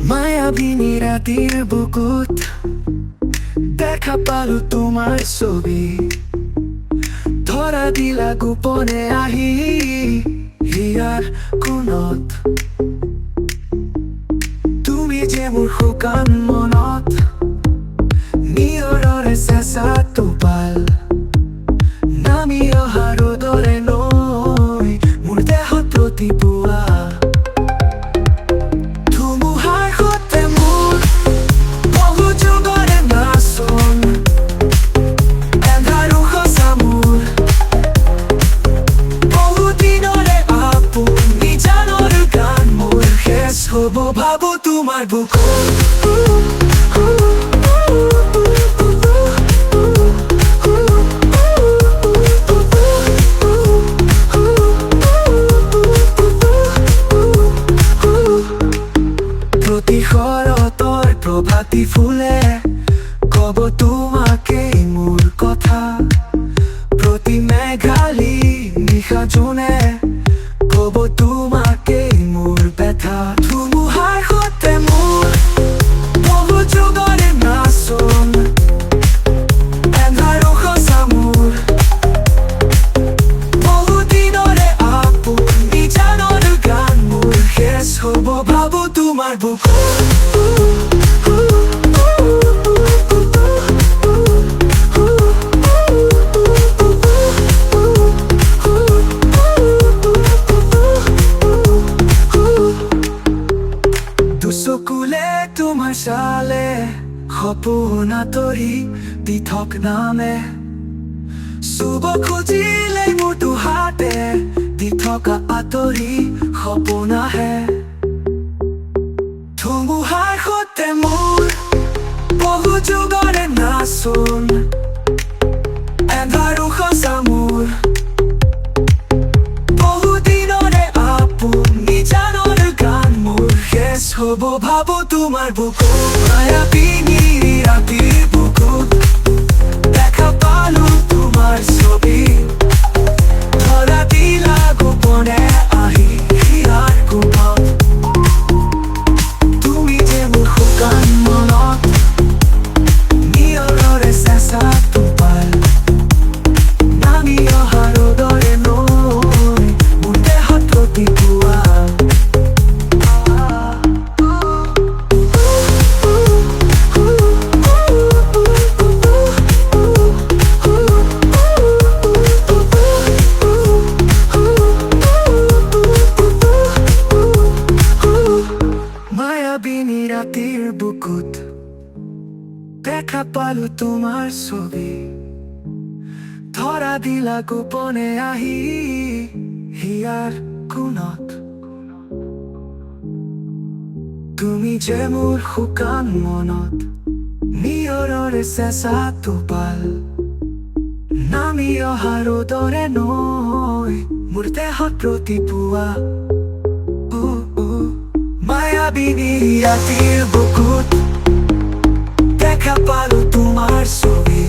মায়াবিনী রাতের বুকুত দেখা পালো তোমার ছবি, ধরা দিলা গোপনে আহি হিয়ার কোণত। তুমি যে মোৰ শুকান মনত নিয়ৰৰে চেঁচা টোপাল, নামি অহা ৰ'দৰে নৈ মোৰ দেহত প্ৰতিপুৱা। ধুমুহাৰ সৈতে মোৰ বহু যুগৰে নাচোন, এন্ধাৰ সঁচা মোৰ বহু দিনৰে আপোন। নিজানৰ গান মোৰ শেষ হ'ব ভাবো তোমাৰ বুকুত। প্ৰতি শৰতৰ প্ৰভাতী ফুলে কব তোমাকেই মোৰ কথা, প্ৰতি মেঘালী নিশা জোনে কব তোমাকেই মোৰ ব্যথা। ধুমুহাৰ সৈতে মোৰ বহু যুগৰে নাচোন, এন্ধাৰ সঁচা মোৰ বহু দিনৰে আপোন। নিজানৰ গান মোৰ শেষ হ'ব ভাবো তোমাৰ বুকুত। দুচকুলে তোমাৰ চালে সপোন আঁতৰি পৃথক নামে, চুব খুজিলে মোৰ দুহাতে দি থকা আঁতৰি সপোন আহে। ধুমুহাৰ সৈতে মোৰ বহু যুগৰে নাচোন, এন্ধাৰ সঁচা মোৰ বহু দিনৰে আপোন। নিজানৰ গান মোৰ শেষ হ'ব ভাবো তোমাৰ বুকুত। মায়াবিনী ৰাতিৰ বুকুত দেখা পালো তোমাৰ ছবি, ধৰা দিলা গোপনে আহি হিয়াৰ কোণত। তুমি যে মোৰ শুকান মনত নিয়ৰৰে চেঁচা টোপাল, নামি অহা ৰ'দৰে নৈ মোৰ দেহত প্ৰতিপুৱা। মায়াবিনী ৰাতিৰ বুকুত দেখা পালো তোমাৰ ছবি, ধৰা দিলা গোপনে আহি হিয়াৰ কোণত। তুমি যে মোৰ শুকান মনত নিয়ৰৰে চেঁচা টোপাল, নামি অহা ৰ'দৰে নৈ মোৰ দেহত প্ৰতিপুৱা। মায়াবিনী ৰাতিৰ বুকুত দেখা পালো তোমাৰ ছবি,